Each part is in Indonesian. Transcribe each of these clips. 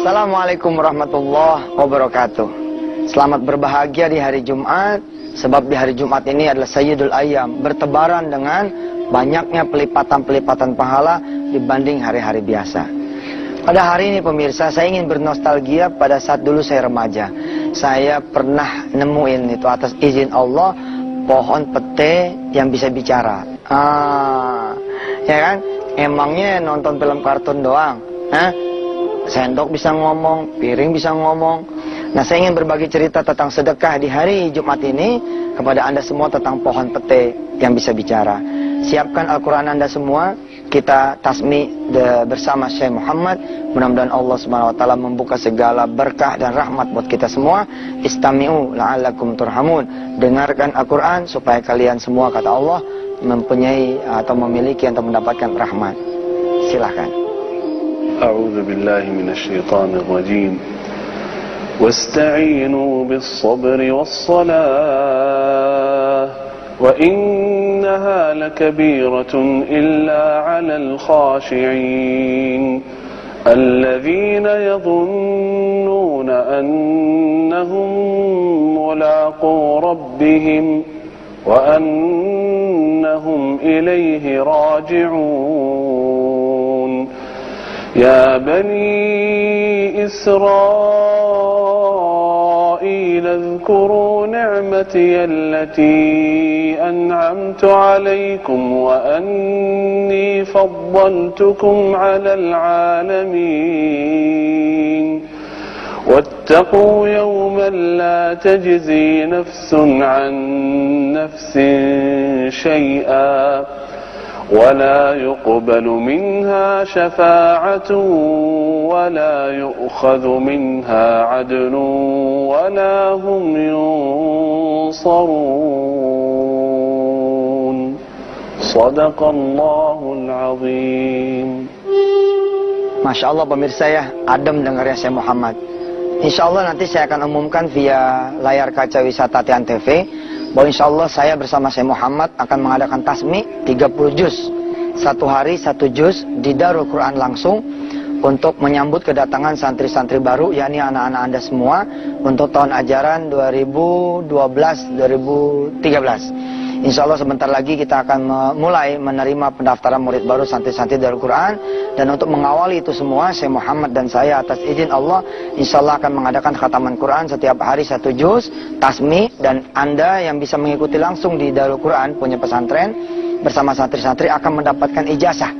Assalamualaikum warahmatullahi wabarakatuh. Selamat berbahagia di hari Jumat, sebab di hari Jumat ini adalah Sayyidul Ayyam, bertebaran dengan banyaknya pelipatan-pelipatan pahala dibanding hari-hari biasa. Pada hari ini pemirsa, saya ingin bernostalgia pada saat dulu saya remaja. Saya pernah nemuin itu atas izin Allah pohon pete yang bisa bicara. Ya kan? Emangnya nonton film kartun doang? Sendok bisa ngomong, piring bisa ngomong. Nah, saya ingin berbagi cerita tentang sedekah di hari Jumat ini kepada Anda semua tentang pohon pete yang bisa bicara. Siapkan Al-Quran Anda semua, kita tasmi bersama Syekh Muhammad. Mudah-mudahan Allah SWT membuka segala berkah dan rahmat buat kita semua. Istami'u la'allakum turhamun. Dengarkan Al-Quran supaya kalian semua, kata Allah, mempunyai atau memiliki atau mendapatkan rahmat. Silahkan. أعوذ بالله من الشيطان الرجيم واستعينوا بالصبر والصلاة وإنها لكبيرة إلا على الخاشعين الذين يظنون أنهم ملاقو ربهم وأنهم إليه راجعون يا بني إسرائيل اذكروا نعمتي التي أنعمت عليكم وأني فضلتكم على العالمين واتقوا يوما لا تجزي نفس عن نفس شيئا ولا يقبل منها شفاعة ولا يؤخذ منها عدل ولا هم ينصرون صدق الله العظيم. Masya Allah pemirsa ya, adem dengarnya Syekh Muhammad. Insya Allah nanti saya akan umumkan via layar kaca wisata Tian TV bahwa insya Allah saya bersama Syekh Muhammad akan mengadakan tasmi 30 juz. Satu hari 1 juz di Darul Quran langsung untuk menyambut kedatangan santri-santri baru, yakni anak-anak Anda semua untuk tahun ajaran 2012-2013. Insya Allah sebentar lagi kita akan mulai menerima pendaftaran murid baru santri-santri Darul Quran. Dan untuk mengawali itu semua, Syekh Muhammad dan saya atas izin Allah insya Allah akan mengadakan khataman Quran setiap hari 1 juz, tasmi. Dan Anda yang bisa mengikuti langsung di Darul Quran punya pesantren bersama santri-santri akan mendapatkan ijazah.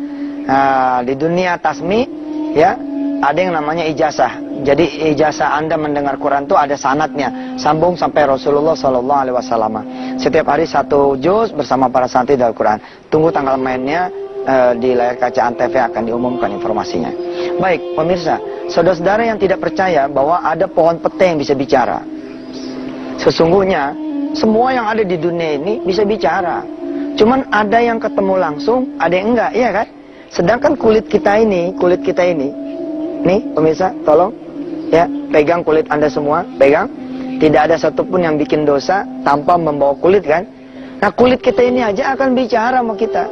Di dunia tasmi ya, ada yang namanya ijazah. Jadi ijazah Anda mendengar Quran itu ada sanadnya, sambung sampai Rasulullah SAW. Setiap hari 1 juz bersama para santri Darul Quran. Tunggu tanggal mainnya di layar kaca Antv akan diumumkan informasinya. Baik pemirsa, saudara-saudara yang tidak percaya bahwa ada pohon pete yang bisa bicara. Sesungguhnya semua yang ada di dunia ini bisa bicara. Cuman ada yang ketemu langsung, ada yang enggak, iya kan? Sedangkan kulit kita ini, nih pemirsa, tolong ya, pegang kulit Anda semua, pegang. Tidak ada satupun yang bikin dosa tanpa membawa kulit kan? Nah kulit kita ini aja akan bicara sama kita.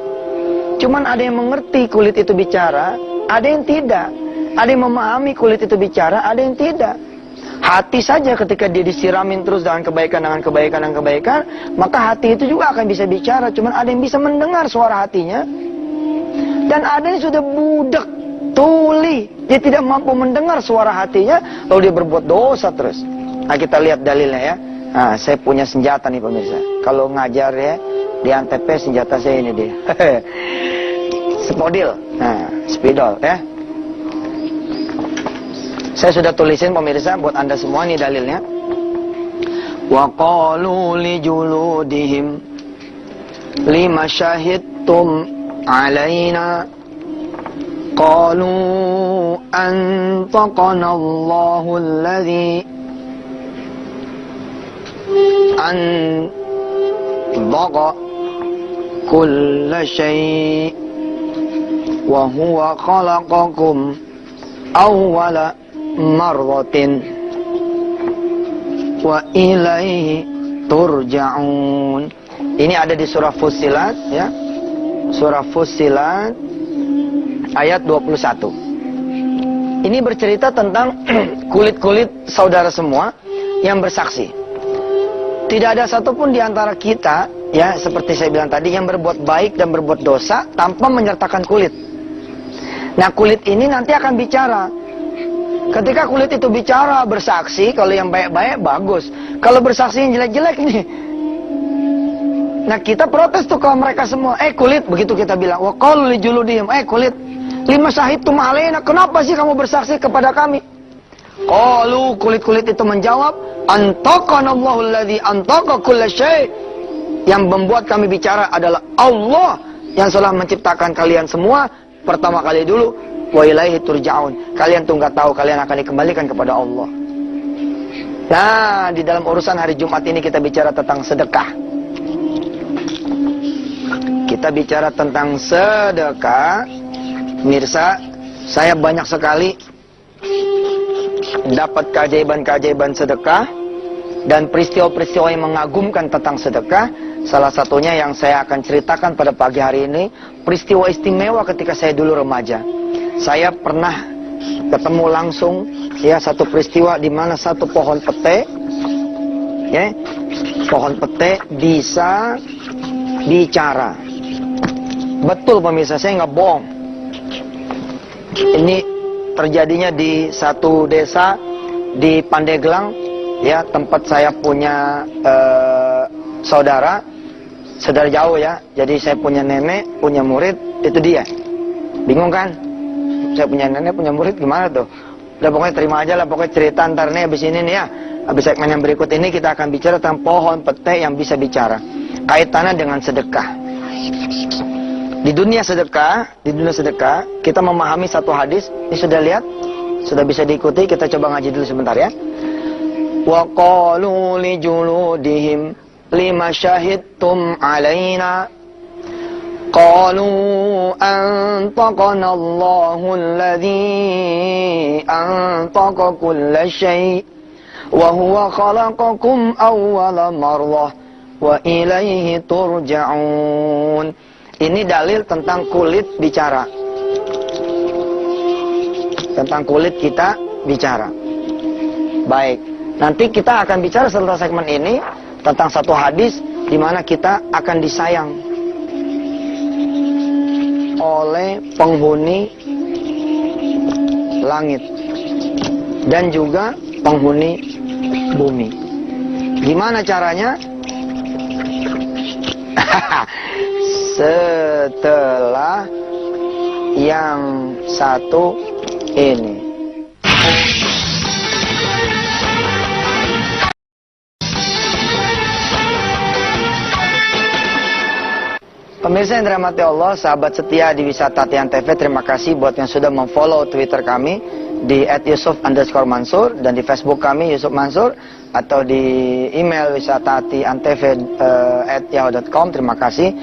Cuman ada yang mengerti kulit itu bicara, ada yang tidak. Ada yang memahami kulit itu bicara, ada yang tidak. Hati saja ketika dia disiramin terus dengan kebaikan, maka hati itu juga akan bisa bicara. Cuman ada yang bisa mendengar suara hatinya. Dan ada yang sudah budak, tuli, dia tidak mampu mendengar suara hatinya, lalu dia berbuat dosa terus. Nah kita lihat dalilnya ya. Nah, saya punya senjata nih pemirsa. Kalau ngajar ya di Antv, senjata saya ini dia. Spodil, nah spidol ya. Saya sudah tulisin pemirsa buat Anda semua, nih dalilnya. Wa qalu li juludihim lima syahidtum alaina qalu antaqana Allahu alladhi antaqa kulla syai' wa huwa khalaqakum awwala marratin wa ilaihi turja'un. Ini ada di surah Fussilat ya. Surah Fussilat ayat 21. Ini bercerita tentang kulit-kulit saudara semua yang bersaksi. Tidak ada satupun di antara kita, ya seperti saya bilang tadi, yang berbuat baik dan berbuat dosa tanpa menyertakan kulit. Nah, kulit ini nanti akan bicara. Ketika kulit itu bicara, bersaksi, kalau yang baik-baik bagus. Kalau bersaksi yang jelek-jelek nih. Nah, kita protes tuh kalau mereka semua. Kulit, begitu kita bilang. Wa qalu li juludihim, kulit. Lima syahidtum alaina, kenapa sih kamu bersaksi kepada kami? Qalu, kulit-kulit itu menjawab, antaqanallahu alladzi antaqa kulla syai'. Yang membuat kami bicara adalah Allah yang telah menciptakan kalian semua pertama kali dulu. Wa ilaihi turja'un. Kalian tuh nggak tahu, kalian akan dikembalikan kepada Allah. Nah, di dalam urusan hari Jumat ini kita bicara tentang sedekah. Kita bicara tentang sedekah. Mirsa, saya banyak sekali dapat keajaiban-keajaiban sedekah dan peristiwa-peristiwa yang mengagumkan tentang sedekah. Salah satunya yang saya akan ceritakan pada pagi hari ini, peristiwa istimewa ketika saya dulu remaja. Saya pernah ketemu langsung ya satu peristiwa di mana satu pohon pete, ya, pohon pete bisa bicara. Betul pemirsa, saya nggak bohong. Ini terjadinya di satu desa di Pandeglang, ya, tempat saya punya saudara jauh ya. Jadi saya punya nenek, punya murid, itu dia. Bingung kan? Saya punya nenek, punya murid, gimana tuh? Udah pokoknya terima aja lah, pokoknya cerita ntar nih abis ini nih ya. Abis segmen yang berikut ini kita akan bicara tentang pohon pete yang bisa bicara. Kaitannya dengan sedekah. Di dunia sedekah, kita memahami satu hadis. Ini sudah lihat? Sudah bisa diikuti? Kita coba ngaji dulu sebentar ya. Wa qalu li juludihim lima syahidtum alaina. Qalu antaqana Allahu alladhi antaqa kulla syai' wa huwa khalaqakum awwala marrah wa ilaihi turja'un. Ini dalil tentang kulit bicara. Tentang kulit kita bicara. Baik. Nanti kita akan bicara setelah segmen ini tentang satu hadis di mana kita akan disayang oleh penghuni langit dan juga penghuni bumi. Gimana caranya? Setelah yang satu ini. Pemirsa yang dirahmati Allah, sahabat setia di Wisata Tian TV, terima kasih buat yang sudah memfollow Twitter kami di @yusuf_mansur dan di Facebook kami Yusuf Mansur, atau di email wisatatiantv@yahoo.com. Terima kasih.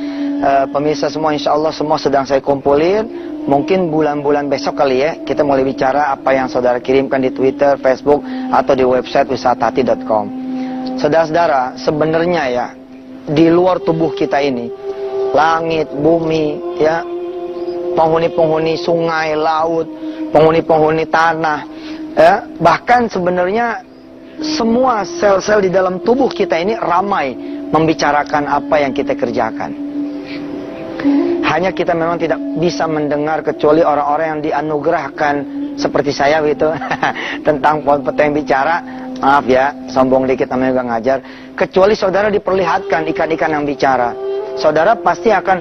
Pemirsa semua, insya Allah semua sedang saya kumpulin. Mungkin bulan-bulan besok kali ya, kita mulai bicara apa yang saudara kirimkan di Twitter, Facebook, atau di website wisatati.com. Saudara-saudara, sebenarnya ya, di luar tubuh kita ini, langit, bumi, ya, penghuni-penghuni sungai, laut, penghuni-penghuni tanah, ya, bahkan sebenarnya semua sel-sel di dalam tubuh kita ini ramai membicarakan apa yang kita kerjakan. Hanya kita memang tidak bisa mendengar kecuali orang-orang yang dianugerahkan seperti saya gitu tentang pohon pete yang bicara. Maaf ya, sombong dikit namanya juga ngajar. Kecuali saudara diperlihatkan ikan-ikan yang bicara, saudara pasti akan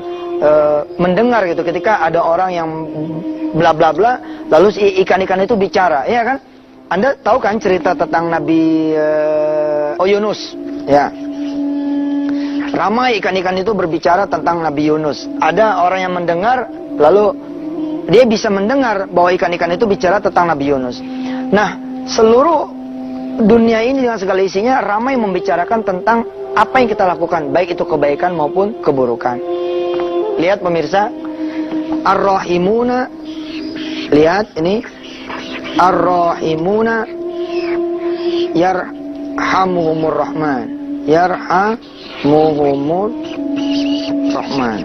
mendengar gitu ketika ada orang yang bla bla bla, lalu ikan-ikan itu bicara, ya kan? Anda tahu kan cerita tentang Nabi Yunus, ya? Ramai ikan-ikan itu berbicara tentang Nabi Yunus. Ada orang yang mendengar, lalu dia bisa mendengar bahwa ikan-ikan itu bicara tentang Nabi Yunus. Nah, seluruh dunia ini dengan segala isinya ramai membicarakan tentang apa yang kita lakukan, baik itu kebaikan maupun keburukan. Lihat pemirsa, Ar-Rahimuna, lihat ini, Ar-Rahimuna yarhamuhumur Rahman, yarhamuhumur Rahman.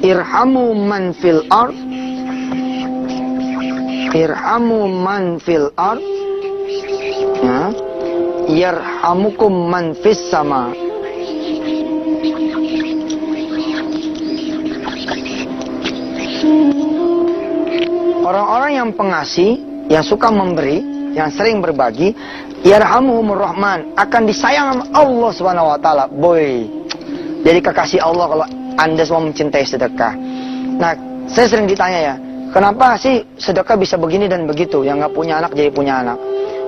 Irhamu man fil ard Irhamu man fil ard, ya, yarhamukum man fis sama. Orang-orang yang pengasih, yang suka memberi, yang sering berbagi, yarhamuhumur rahman, akan disayang sama Allah Subhanahu wa taala. Boy. Jadi kekasih Allah kalau Anda semua mencintai sedekah. Nah, saya sering ditanya ya, kenapa sih sedekah bisa begini dan begitu? Yang nggak punya anak jadi punya anak,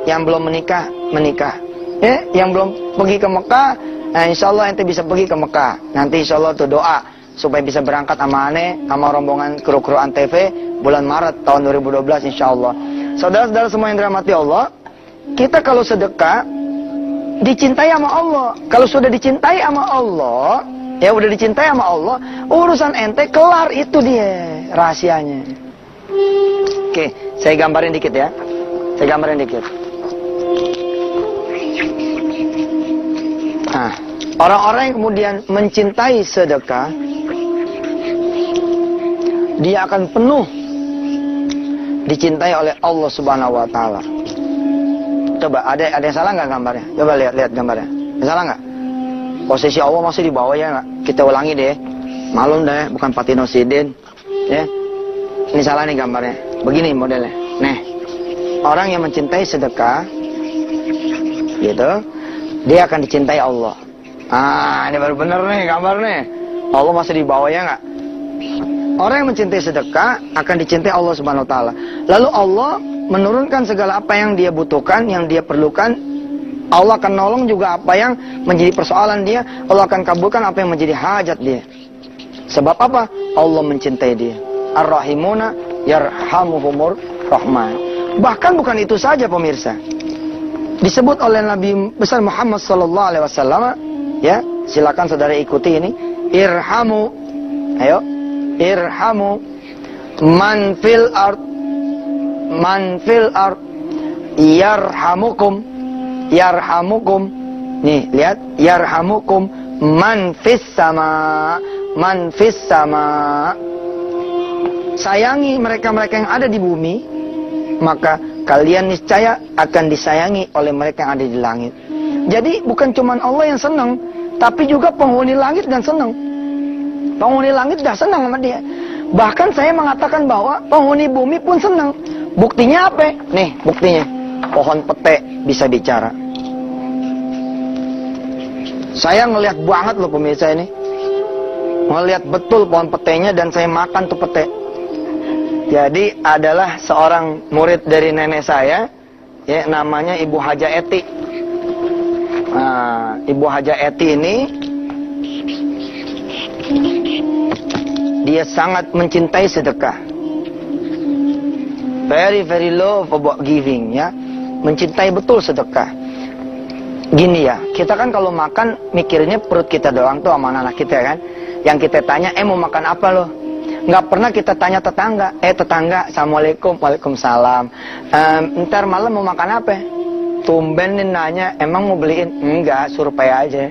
yang belum menikah menikah, ya, yang belum pergi ke Mekah, nah insya Allah ente bisa pergi ke Mekah. Nanti insya Allah tuh doa supaya bisa berangkat sama aneh, sama rombongan kru-kru Antv bulan Maret tahun 2012 insya Allah. Saudara-saudara semua yang dirahmati Allah, kita kalau sedekah dicintai sama Allah. Kalau sudah dicintai sama Allah, ya udah dicintai sama Allah, urusan ente kelar, itu dia rahasianya. Oke, saya gambarin dikit ya. Saya gambarin dikit. Nah, orang-orang yang kemudian mencintai sedekah, dia akan penuh dicintai oleh Allah Subhanahu wa taala. Coba ada yang salah nggak gambarnya? Coba lihat gambarnya. Ada salah nggak? Posisi Allah masih di bawah ya nggak? Kita ulangi deh. Malum deh, bukan Patinosidin. Ya. Ini salah nih gambarnya. Begini modelnya. Nih, orang yang mencintai sedekah, gitu, dia akan dicintai Allah. Ah, ini baru bener nih gambar nih. Allah masih di bawah ya nggak? Orang yang mencintai sedekah akan dicintai Allah Subhanahu wa taala. Lalu Allah menurunkan segala apa yang dia butuhkan, yang dia perlukan. Allah akan nolong juga apa yang menjadi persoalan dia. Allah akan kabulkan apa yang menjadi hajat dia. Sebab apa? Allah mencintai dia. Ar-Rahimuna yarhamuhumur rahman. Bahkan bukan itu saja pemirsa. Disebut oleh Nabi besar Muhammad sallallahu alaihi wasallam, ya, silakan saudara ikuti ini. Irhamu. Ayo. Irhamu man fil ard, man fil ard yarhamukum, yarhamukum. Nih lihat, yarhamukum man fis sama, man fis sama. Sayangi mereka-mereka yang ada di bumi, maka kalian niscaya akan disayangi oleh mereka yang ada di langit. Jadi bukan cuma Allah yang senang, tapi juga penghuni langit dan senang. Penghuni langit dah senang sama dia. Bahkan saya mengatakan bahwa penghuni bumi pun senang. Buktinya apa? Nih, buktinya. Pohon pete bisa bicara. Saya ngelihat banget loh pemirsa ini. Ngelihat betul pohon petenya dan saya makan tuh pete. Jadi adalah seorang murid dari nenek saya, ya, namanya Ibu Haja Eti. Nah, Ibu Haja Eti ini dia sangat mencintai sedekah. Very love about giving, ya. Mencintai betul sedekah. Gini ya, kita kan kalau makan mikirnya perut kita doang tuh sama anak kita kan. Yang kita tanya, mau makan apa loh? Nggak pernah kita tanya tetangga. Tetangga, assalamualaikum, waalaikumsalam. Ntar malam mau makan apa? Tumben nih nanya, emang mau beliin? Enggak, survei aja.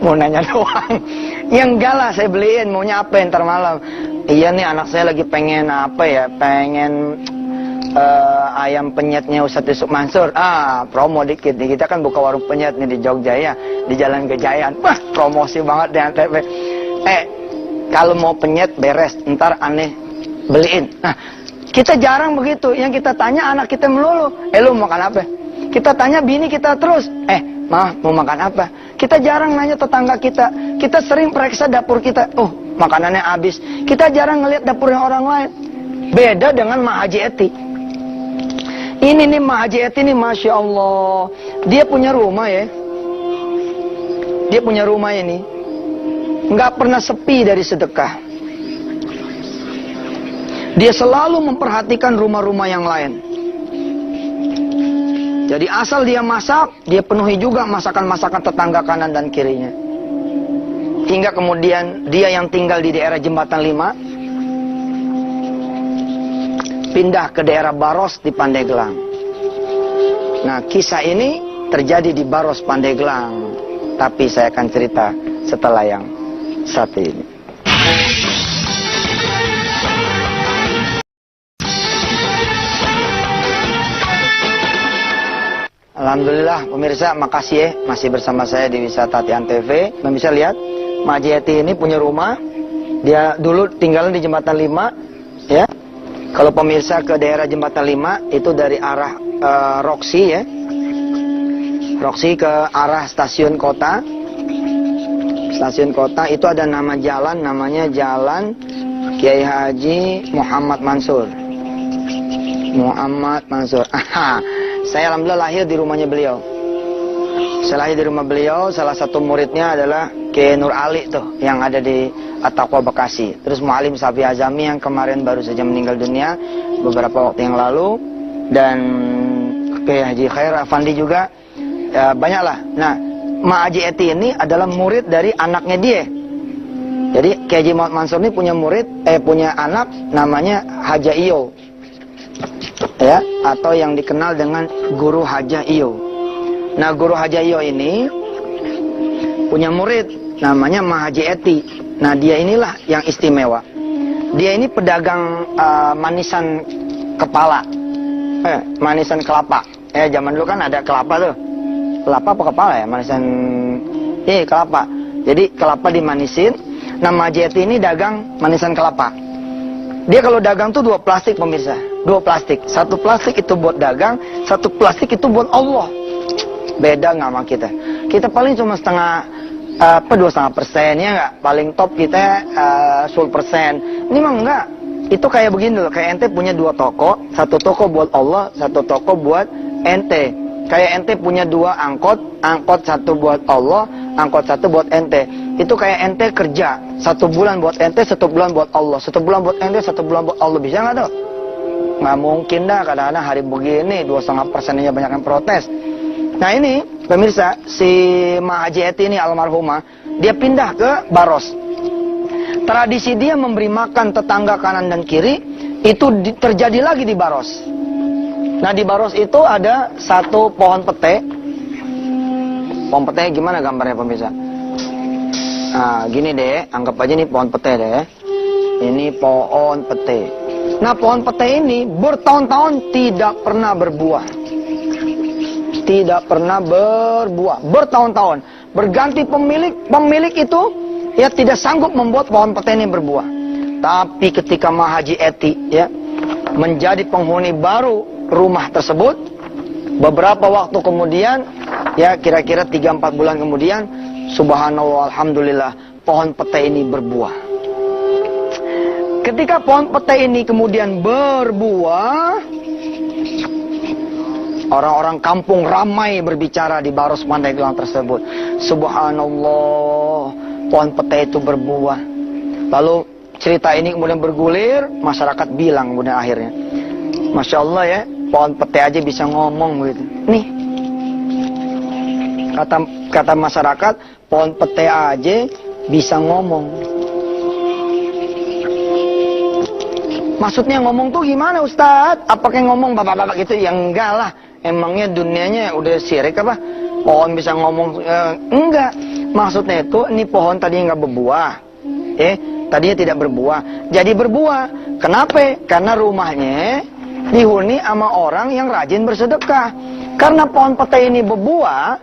Mau nanya doang. Ya enggak lah, saya beliin, maunya apa ntar malam? Iya nih, anak saya lagi pengen apa ya? Pengen ayam penyetnya Ustadz Yusuf Mansur. Promo dikit nih. Kita kan buka warung penyet nih di Jogja ya, di Jalan Kejayaan. Wah, promosi banget di Antv. Kalau mau penyet beres, ntar aneh beliin. Nah, kita jarang begitu. Yang kita tanya anak kita melulu, lu mau makan apa? Kita tanya bini kita terus, Ma, mau makan apa? Kita jarang nanya tetangga kita. Kita sering periksa dapur kita. Oh, makanannya habis. Kita jarang ngelihat dapurnya orang lain. Beda dengan Ma Haji Eti. Ini nih Ma Haji Eti nih, Masya Allah. Dia punya rumah ya. Dia punya rumah ini. Nggak pernah sepi dari sedekah. Dia selalu memperhatikan rumah-rumah yang lain. Jadi asal dia masak, dia penuhi juga masakan-masakan tetangga kanan dan kirinya. Hingga kemudian dia yang tinggal di daerah Jembatan 5 pindah ke daerah Baros di Pandeglang. Nah, kisah ini terjadi di Baros Pandeglang. Tapi saya akan cerita setelah yang satu ini. Alhamdulillah pemirsa, makasih ya masih bersama saya di Wisata Tian TV. Pemirsa lihat, Mak Haji Eti ini punya rumah. Dia dulu tinggal di Jembatan 5, ya. Kalau pemirsa ke daerah Jembatan 5 itu dari arah Roxy ya. Roxy ke arah stasiun kota. Stasiun kota itu ada nama jalan, namanya Jalan Kiai Haji Muhammad Mansur. Muhammad Mansur. Aha. Saya alhamdulillah lahir di rumahnya beliau. Saya lahir di rumah beliau, salah satu muridnya adalah Kiai Nur Ali tuh, yang ada di At-Taqwa Bekasi. Terus Mu'alim Safi Azami yang kemarin baru saja meninggal dunia beberapa waktu yang lalu. Dan Kiai Haji Khair Afandi juga, ya, banyaklah. Nah, Mak Haji Eti ini adalah murid dari anaknya dia. Jadi Kiai Haji Muhammad Mansur ini punya punya anak namanya Haja Iyo, ya, atau yang dikenal dengan Guru Haja Iyo. Nah, Guru Haja Iyo ini punya murid namanya Mak Haji Eti. Nah, dia inilah yang istimewa. Dia ini pedagang manisan kepala, manisan kelapa. Zaman dulu kan ada kelapa tuh. Kelapa apa kepala ya? Manisan, kelapa. Jadi kelapa dimanisin. Nah, Mak Haji Eti ini dagang manisan kelapa. Dia kalau dagang tuh 2 plastik pemirsa. 2 plastik. 1 plastik itu buat dagang, 1 plastik itu buat Allah. Beda nggak sama kita? Kita paling cuma 2,5% ya nggak? Paling top kita 10%. Ini mah enggak. Itu kayak begini loh. Kayak ente punya 2 toko. 1 toko buat Allah, 1 toko buat ente. Kayak ente punya 2 angkot. Angkot 1 buat Allah, angkot 1 buat ente. Itu kayak ente kerja 1 bulan buat ente, 1 bulan buat Allah, 1 bulan buat ente, 1 bulan buat Allah. Bisa nggak tuh? Nggak mungkin dah. Kadang-kadang hari begini 2,5%-nya banyak yang protes. Nah ini pemirsa, si Mak Haji Eti ini almarhumah, dia pindah ke Baros. Tradisi dia memberi makan tetangga kanan dan kiri itu terjadi lagi di Baros. Nah, di Baros itu ada 1 pohon pete. Pohon pete gimana gambarnya pemirsa? Nah, gini deh, anggap aja ini pohon pete deh. Ini pohon pete. Nah, pohon pete ini bertahun-tahun tidak pernah berbuah. Tidak pernah berbuah. Bertahun-tahun. Berganti pemilik itu ya tidak sanggup membuat pohon pete ini berbuah. Tapi ketika Mak Haji Eti ya menjadi penghuni baru rumah tersebut, beberapa waktu kemudian, ya kira-kira 3-4 bulan kemudian, subhanallah, alhamdulillah, pohon pete ini berbuah. Ketika pohon pete ini kemudian berbuah, orang-orang kampung ramai berbicara di Baros Pandeglang tersebut. Subhanallah, pohon pete itu berbuah. Lalu cerita ini kemudian bergulir, masyarakat bilang kemudian akhirnya, Masya Allah ya, pohon pete aja bisa ngomong gitu. Nih, kata masyarakat, pohon pete aja bisa ngomong. Maksudnya ngomong tuh gimana Ustadz? Apakah ngomong bapak-bapak gitu? Ya enggak lah. Emangnya dunianya udah syirik apa? Pohon bisa ngomong? Enggak. Maksudnya itu, ini pohon tadinya nggak berbuah. Tadinya tidak berbuah. Jadi berbuah. Kenapa? Karena rumahnya dihuni sama orang yang rajin bersedekah. Karena pohon pete ini berbuah,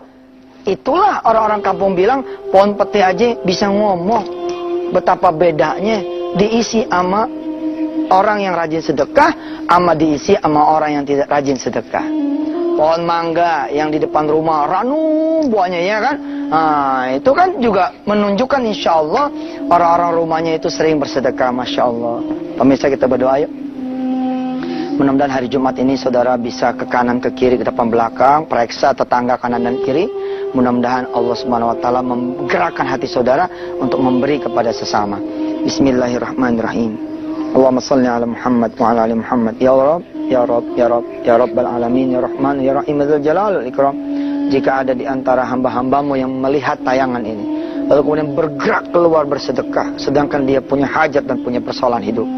itulah orang-orang kampung bilang, pohon pete aja bisa ngomong. Betapa bedanya diisi sama orang yang rajin sedekah, sama diisi sama orang yang tidak rajin sedekah. Pohon mangga yang di depan rumah ranu buahnya ya kan. Nah, itu kan juga menunjukkan insya Allah orang-orang rumahnya itu sering bersedekah. Masya Allah. Pemirsa, kita berdoa yuk. Mudah-mudahan hari Jumat ini saudara bisa ke kanan, ke kiri, ke depan, belakang, periksa tetangga kanan dan kiri. Mudah-mudahan Allah Subhanahu wa taala menggerakkan hati saudara untuk memberi kepada sesama. Bismillahirrahmanirrahim. Allahumma shalli ala Muhammad wa ala ali Muhammad. Ya Rabb, ya Rabb, ya Rabb, ya Rabbal alamin, ya Rahman, ya Rahim, dzal jalal wal ikram. Jika ada di antara hamba-hambamu yang melihat tayangan ini, lalu kemudian bergerak keluar bersedekah, sedangkan dia punya hajat dan punya persoalan hidup,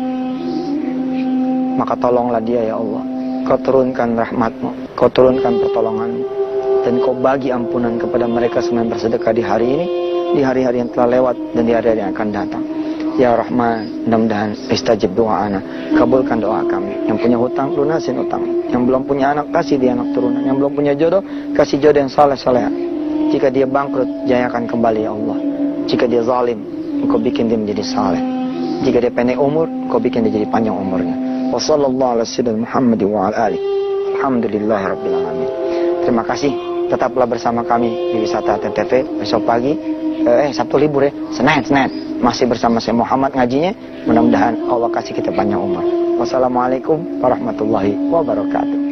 maka tolonglah dia ya Allah. Kau turunkan rahmatmu, kau turunkan pertolonganmu, dan kau bagi ampunan kepada mereka semua yang bersedekah di hari ini, di hari-hari yang telah lewat, dan di hari-hari yang akan datang. Ya Rahman, mudah-mudahan istajib doa anak, kabulkan doa kami. Yang punya hutang, lunasin hutang. Yang belum punya anak, kasih dia anak turunan. Yang belum punya jodoh, kasih jodoh yang saleh-saleh. Jika dia bangkrut, jayakan kembali ya Allah. Jika dia zalim, Engkau bikin dia menjadi saleh. Jika dia pendek umur, Engkau bikin dia jadi panjang umurnya. Wa sallallahu ala sayyidina Muhammad wa ala alihi. Alhamdulillahirabbil alamin. Terima kasih. Tetaplah bersama kami di Wisata TV besok pagi. Sabtu libur ya, Senin masih bersama saya Muhammad ngajinya. Mudah-mudahan Allah kasih kita panjang umur. Wassalamualaikum warahmatullahi wabarakatuh.